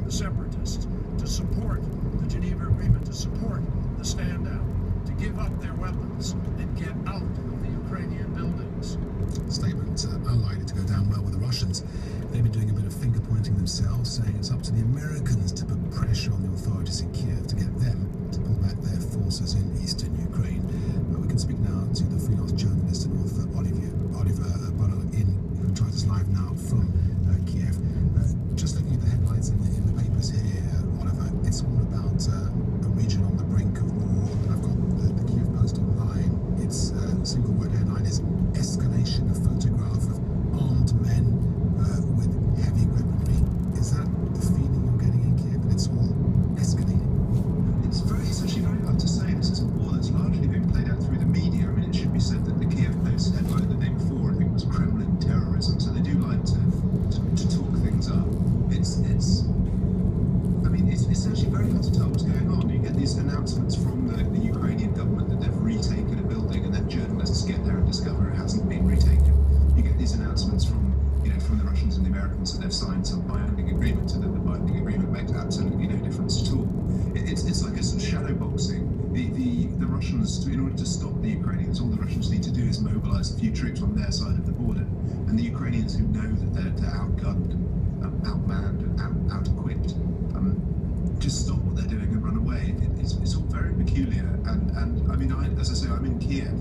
the separatists, to support the Geneva Agreement, to support the stand down, to give up their weapons and get out of the Ukrainian buildings. Statement unlikely to go down well with the Russians. They've been doing a bit of finger pointing themselves, saying it's up to the Americans to put pressure on the authorities in Kiev to get them to pull back their forces in eastern Ukraine. We can speak now to the freelance journalist and author Oliver Bonneau, who joins us live now from Kiev. Just looking at the headlines in the papers here, Oliver, it's all about a region on the brink of war. I've got the Kiev Post online. Its single word headline is "Escalation of photograph of armed men with heavy weaponry." Is that the feeling you're getting in Kiev, that it's all escalating? It's actually very hard to say. This is a war that's largely been played out through the media. I mean, it should be said that the Kiev Post headline the day before, I think, was Kremlin terrorism, so they do like to talk things up. It's actually very hard to tell what's going on. You get these announcements from the Ukrainian government that they've retaken a building, and then journalists get there and discover it hasn't been retaken. You get these announcements from the Russians and the Americans that they've signed some binding agreement, and that the binding agreement makes absolutely no difference at all. It's like a sort of shadow boxing. The Russians, in order to stop the Ukrainians, all the Russians need to do is mobilize a few troops on their side of the border, and the Ukrainians, who know that they're outgunned, outmanned, and out-equipped, just stop what they're doing and run away. It's all very peculiar, and I mean, as I say, I'm in Kiev,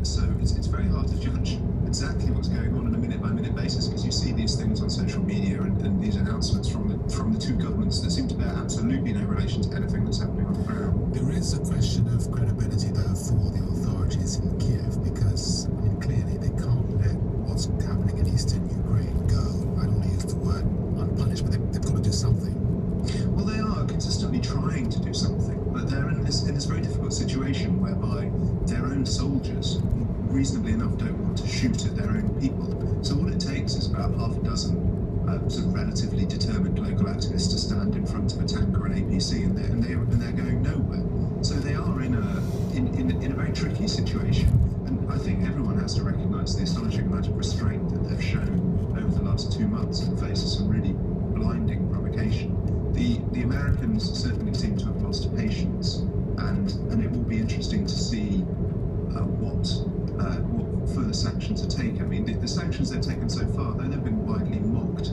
so it's very hard to judge exactly what's going on a minute-by-minute basis, because you see these things on social media and these announcements from the two governments that seem to bear absolutely no relation to anything that's happening on the ground. There is a question of credibility, though, for the authorities in Kiev, because, I mean, clearly they can't let what's happening in eastern Ukraine go. I don't want to use the word unpunished, but they've got to do something. Well, they are consistently trying to do something, but they're in this very difficult situation whereby their own soldiers, reasonably enough, don't want to shoot at their own people. So all it takes is about half a dozen sort of relatively determined local activists to stand in front of a tank or an APC, and they're going nowhere. So they are in a very tricky situation, and I think everyone has to recognise the astonishing amount of restraint that they've shown over the last 2 months in the face of some really blinding provocation. The Americans certainly seem to have lost patience, and it will be interesting to see what further sanctions are taken. I mean, the sanctions they've taken so far, though they've been widely mocked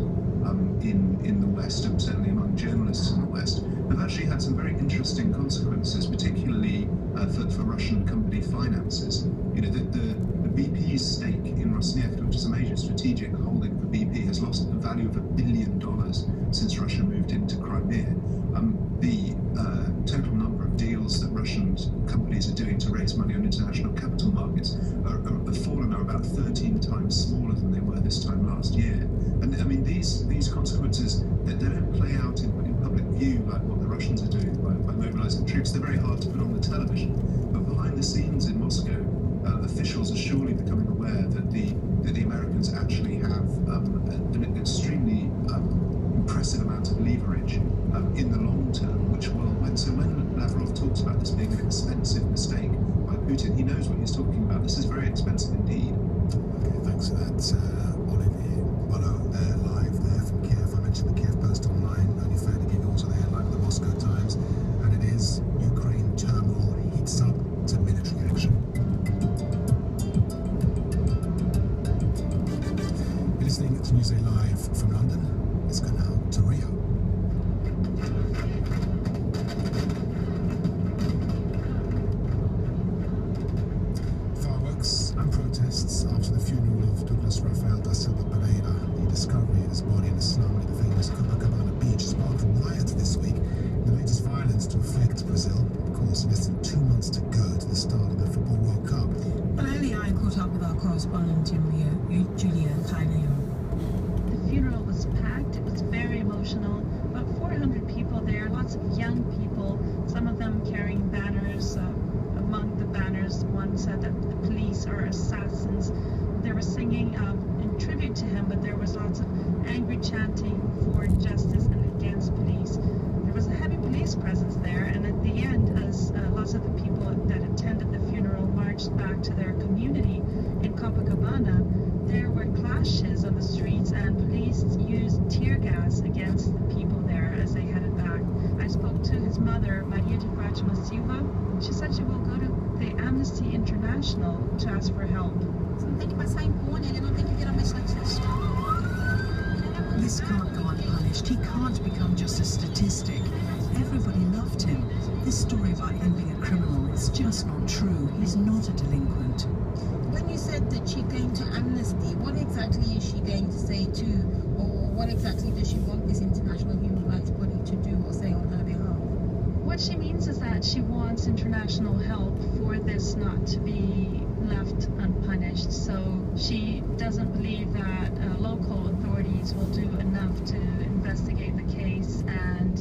in the West, and certainly among journalists in the West, have actually had some very interesting consequences, particularly for Russian company finances. You know, the BP's stake in Rosneft, which is a major strategic holding for BP, has lost a value of $1 billion since Russia moved into Crimea. The total number of deals that Russian companies are doing to raise money on international capital markets have fallen, are about 13 times smaller than they were this time last year. And I mean, these consequences, they don't play out in public view like what the Russians are doing by mobilizing troops. They're very hard to put on the television. But behind the scenes in Moscow, officials are surely becoming aware that the Americans actually have an extremely impressive amount of leverage in the long term, which will, when Lavrov talks about this being an expensive mistake by Putin, he knows what he's talking about. This is very expensive indeed. Okay, thanks for that, Olivier Bonneau, live there from Kiev. I mentioned the Kiev Post online, only fair to give also the headline of the Moscow Times, and it is Ukraine turmoil heats up to military action. You're listening to Newsday Live from London. Let's go now to Rio. Fireworks and protests after the funeral of Douglas Rafael da Silva Pereira. The discovery of his body in Islam at the famous Copacabana beach sparked riots this week. The latest violence to affect Brazil. Of course, less than 2 months to go to the start of the Football World Cup. Well, earlier I caught up with our correspondent in Rio, Julia Caileo. The funeral was packed. It was very emotional. About 400 people there, lots of young people, some of them carrying banners. Among the banners, one said that the police are assassins. They were singing in tribute to him, but there was lots of angry chanting for justice and against police. There was a heavy police presence there, and at the end, as lots of the people that attended the funeral marched back to their community in Copacabana, there were clashes on the streets, and police used tear gas against the people there. car as they headed back. I spoke to his mother, Maria de Fatima Silva. She said she will go to the Amnesty International to ask for help. This can't go unpunished. He can't become just a statistic. Everybody loved him. This story about him being a criminal is just not true. He's not a delinquent. When you said that she's going to Amnesty, what exactly is she going to say to, or what exactly does she want this international human rights body to do or say on her behalf? What she means is that she wants international help for this not to be left unpunished. So she doesn't believe that local authorities will do enough to investigate the case and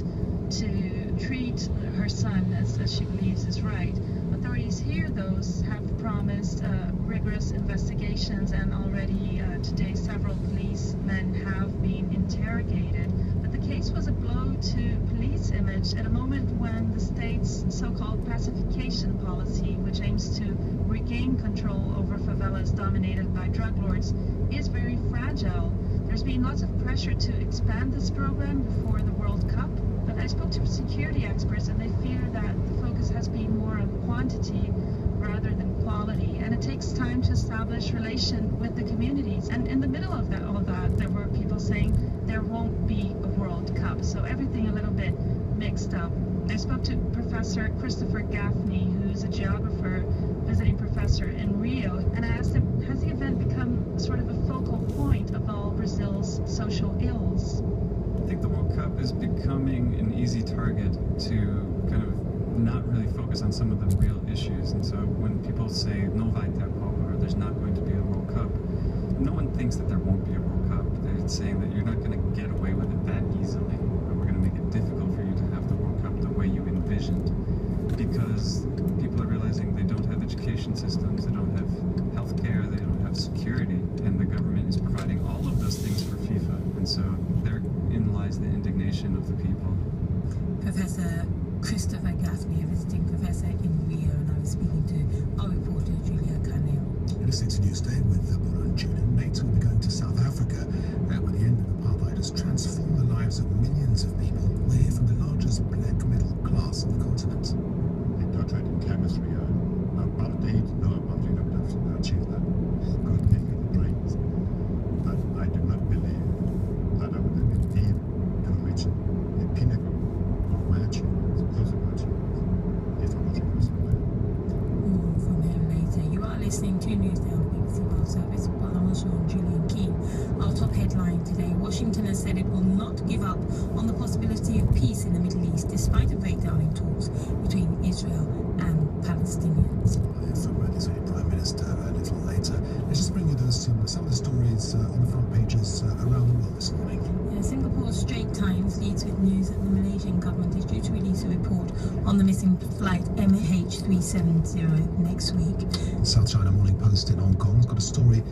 to treat her son as she believes is right. Authorities here, though, have promised rigorous investigations, and already today several policemen have been interrogated. But the case was a blow to police image at a moment when the state's so-called pacification policy, which aims to regain control over favelas dominated by drug lords, is very fragile. There's been lots of pressure to expand this program before the World Cup, but I spoke to security experts and they fear that the focus has been more on quantity rather than quality, and it takes time to establish relation with the communities. And in the middle of all that, there were people saying there won't be a World Cup, so everything a little bit mixed up. I spoke to Professor Christopher Gaffney, who's a geographer, visiting professor in Rio, and I asked him, has the event become sort of a focal point of all Brazil's social ills? I think the World Cup is becoming an easy target to kind of not really focus on some of the real issues. And so when people say no vai ter Copa, or there's not going to be a World Cup, no one thinks that there won't be a World Cup. They're saying that you're not going to get away with it that easily, or we're going to make it difficult for you to have the World Cup the way you envisioned, because people are realizing they don't have education systems, they don't have healthcare, they don't have security, and the government is providing all of those things for FIFA. And so therein lies the indignation of the people. Professor Christopher Gaffney, a visiting professor in Rio, and I was speaking to our reporter Julia Canel. Listening to Newsday with Bolo and Julian. Later we'll be going to South Africa, where the end of apartheid has transformed the lives of millions of people. We're here from the largest black middle class of the continent. Doctorate in chemistry. Apartheid, no apartheid would have achieved that. God gave me the brains. But I do not believe that I would have been able to reach the pinnacle of my achievements, those of my achievements, if I wasn't Christian. More from him later. You are listening to Newsday on the BBC World Service. While I'm also on Julian Keane. Our top headline today: Washington has said it will not give up on the possibility of peace in the Middle East, despite a breakdown in talks between Israel and Palestinians. From the Israeli Prime Minister a little later. Let's just bring you some of the stories on the front pages around the world this morning. Singapore's Straits Times leads with news that the Malaysian government is due to release a report on the missing flight MH370 next week. South China Morning Post in Hong Kong's got a story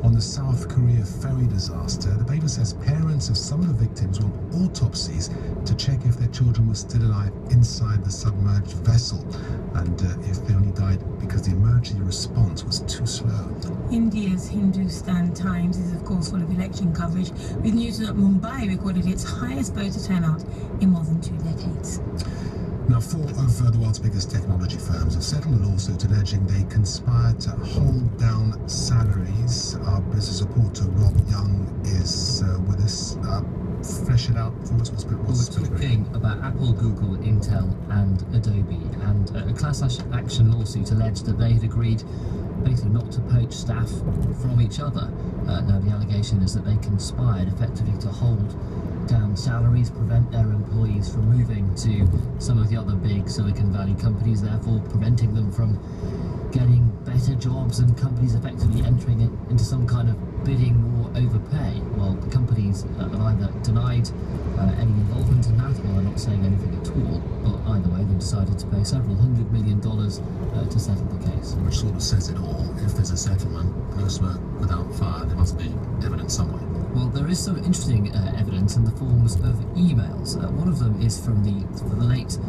on the South Korea ferry disaster. The paper says parents of some of the victims want autopsies to check if their children were still alive inside the submerged vessel, and if they only died because the emergency response was too slow. India's Hindustan Times is of course full of election coverage, with news that Mumbai recorded its highest voter turnout in more than 2 decades. Now, 4 of the world's biggest technology firms have settled a lawsuit alleging they conspired to hold down salaries. Our business reporter Rob Young is with us. Flesh it out for us. We're talking about Apple, Google, Intel and Adobe, and a class action lawsuit alleged that they had agreed basically not to poach staff from each other. Now the allegation is that they conspired effectively to hold down salaries, prevent their employees from moving to some of the other big Silicon Valley companies, therefore preventing them from getting better jobs, and companies effectively entering into some kind of bidding war over pay. Well, the companies have either denied any involvement in that, or they're not saying anything at all, but either way they've decided to pay several $100 million to settle the case. Which sort of says it all. If there's a settlement, post work without fire, there must be evidence somewhere. Well, there is some interesting evidence in the forms of emails. One of them is from the late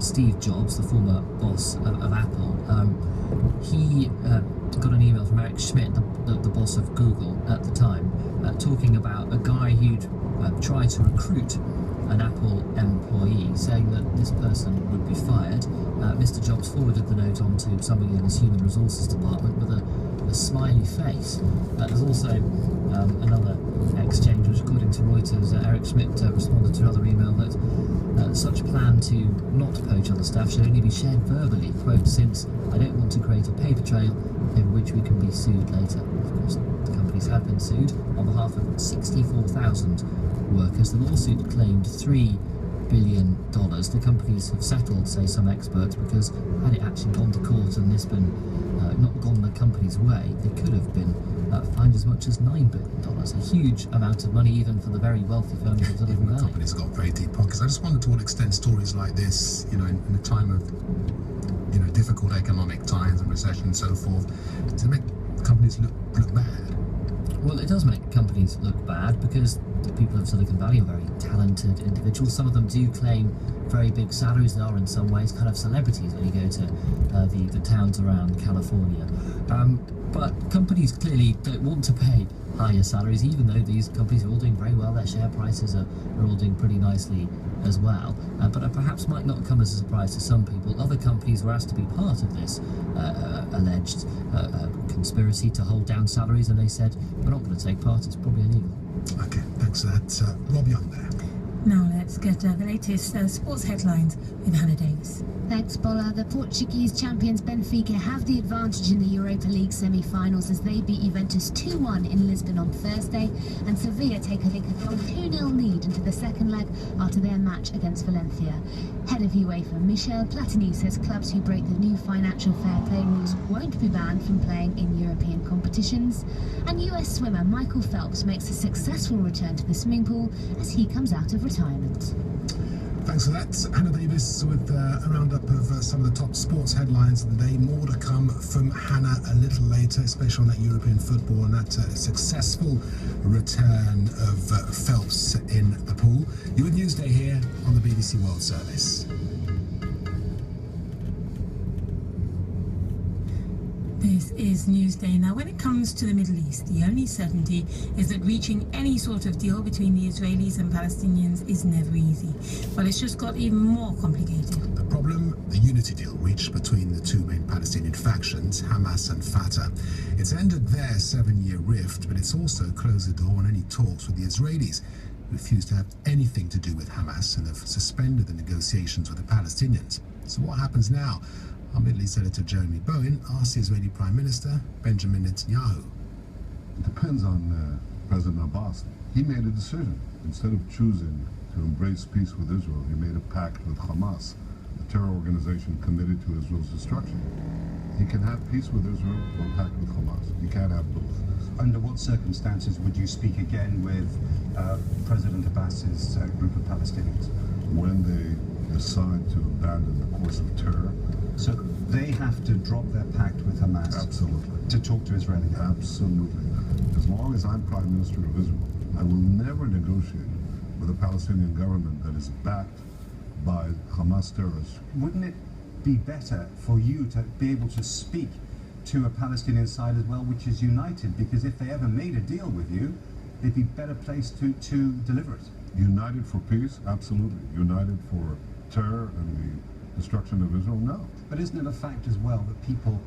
Steve Jobs, the former boss of Apple. He got an email from Eric Schmidt, the boss of Google at the time, talking about a guy who'd tried to recruit an Apple employee, saying that this person would be fired. Mr. Jobs forwarded the note on to somebody in his human resources department with a smiley face. There's also another exchange, which according to Reuters, Eric Schmidt responded to another email that such a plan to not poach other staff should only be shared verbally, quote, since I don't want to create a paper trail over which we can be sued later. Of course, the companies have been sued on behalf of 64,000 workers. The lawsuit claimed $3 billion. The companies have settled, say some experts, because had it actually gone to court and this been not gone the company's way, they could have been fined as much as $9 billion. A huge amount of money, even for the very wealthy firms of Silicon Valley. Companies got very deep pockets. I just wonder to what extent stories like this, in a time of difficult economic times and recession and so forth, to make companies look bad. Well, it does make companies look bad because the people of Silicon Valley are very talented individuals. Some of them do claim very big salaries. They are in some ways kind of celebrities when you go to the towns around California. But companies clearly don't want to pay higher salaries, even though these companies are all doing very well. Their share prices are all doing pretty nicely as well. But it perhaps might not come as a surprise to some people. Other companies were asked to be part of this alleged conspiracy to hold down salaries, and they said, we're not going to take part, it's probably illegal. Okay, thanks for that. Rob Young there. Now let's get the latest sports headlines with Hannah Davis. Thanks, Bola. The Portuguese champions Benfica have the advantage in the Europa League semi-finals as they beat Juventus 2-1 in Lisbon on Thursday, and Sevilla take a 2-0 lead into the second leg after their match against Valencia. Head of UEFA, Michel Platini, says clubs who break the new financial fair play rules won't be banned from playing in European competitions. And US swimmer Michael Phelps makes a successful return to the swimming pool as he comes out of retirement. Thanks for that. Hannah Davis with a roundup of some of the top sports headlines of the day. More to come from Hannah a little later, especially on that European football and that successful return of Phelps in the pool. You're with Newsday here on the BBC World Service. This is Newsday. Now, when it comes to the Middle East, the only certainty is that reaching any sort of deal between the Israelis and Palestinians is never easy. But it's just got even more complicated. The problem, the unity deal reached between the two main Palestinian factions, Hamas and Fatah. It's ended their 7-year rift, but it's also closed the door on any talks with the Israelis, who refuse to have anything to do with Hamas and have suspended the negotiations with the Palestinians. So what happens now? Our Middle East editor Jeremy Bowen asked the Israeli Prime Minister Benjamin Netanyahu. It depends on President Abbas. He made a decision. Instead of choosing to embrace peace with Israel, he made a pact with Hamas, a terror organization committed to Israel's destruction. He can have peace with Israel or pact with Hamas. He can't have both. Under what circumstances would you speak again with President Abbas's group of Palestinians? When they decide to abandon the course of terror. So they have to drop their pact with Hamas. Absolutely. To talk to Israel again. Absolutely. As long as I'm Prime Minister of Israel, I will never negotiate with a Palestinian government that is backed by Hamas terrorists. Wouldn't it be better for you to be able to speak to a Palestinian side as well, which is united? Because if they ever made a deal with you, they'd be better placed to deliver it. United for peace? Absolutely. United for terror and the destruction of Israel? No. But isn't it a fact as well that people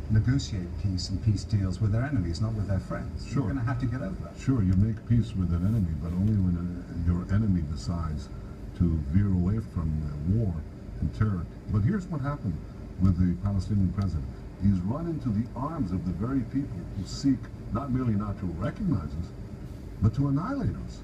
negotiate peace and peace deals with their enemies, not with their friends? Sure. You're going to have to get over that. Sure, you make peace with an enemy, but only when your enemy decides to veer away from war and terror. But here's what happened with the Palestinian president. He's run into the arms of the very people who seek not merely not to recognize us, but to annihilate us.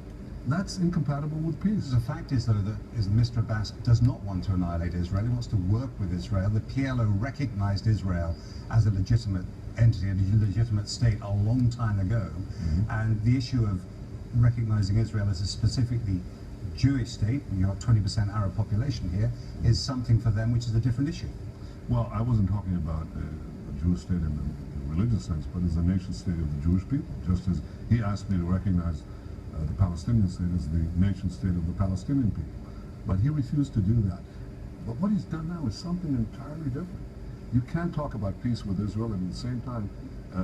That's incompatible with peace. The fact is, though, that Mr. Abbas does not want to annihilate Israel. He wants to work with Israel. The PLO recognized Israel as a legitimate entity, a legitimate state a long time ago. And the issue of recognizing Israel as a specifically Jewish state, you've got 20% Arab population here, is something for them which is a different issue. Well, I wasn't talking about a Jewish state in the religious sense, but as a nation state of the Jewish people, just as he asked me to recognize the Palestinian state as the nation state of the Palestinian people. But he refused to do that. But what he's done now is something entirely different. You can't talk about peace with Israel and at the same time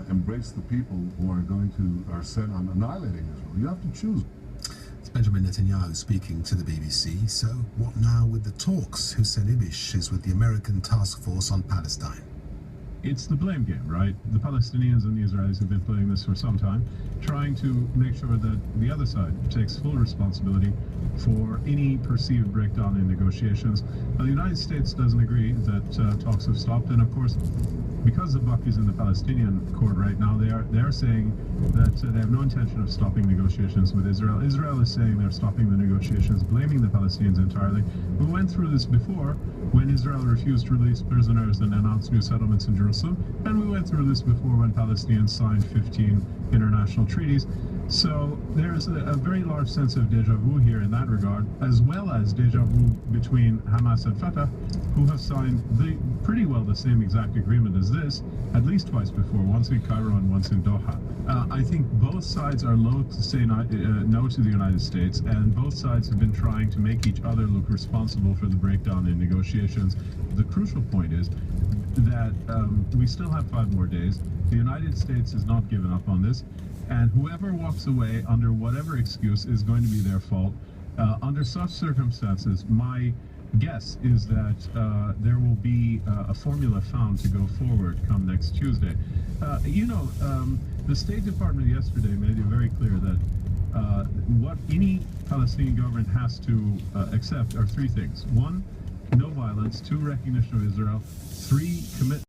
embrace the people who are set on annihilating Israel. You have to choose. Benjamin Netanyahu speaking to the BBC. So, what now with the talks? Hussein Ibish is with the American Task Force on Palestine. It's the blame game, right? The Palestinians and the Israelis have been playing this for some time, trying to make sure that the other side takes full responsibility for any perceived breakdown in negotiations. Now, the United States doesn't agree that talks have stopped, and of course, because the buck is in the Palestinian court right now, they are saying that they have no intention of stopping negotiations with Israel. Israel is saying they're stopping the negotiations, blaming the Palestinians entirely. We went through this before when Israel refused to release prisoners and announced new settlements in Jerusalem, and we went through this before when Palestinians signed 15 international treaties. So there's a very large sense of deja vu here in that regard, as well as deja vu between Hamas and Fatah, who have signed pretty well the same exact agreement as this, at least twice before, once in Cairo and once in Doha. I think both sides are loath to say no to the United States, and both sides have been trying to make each other look responsible for the breakdown in negotiations. The crucial point is that we still have 5 more days. The United States has not given up on this, and whoever walks away under whatever excuse is going to be their fault. Under such circumstances, my guess is that there will be a formula found to go forward come next Tuesday. The State Department yesterday made it very clear that what any Palestinian government has to accept are 3 things. 1, no violence. 2, recognition of Israel. 3, commitment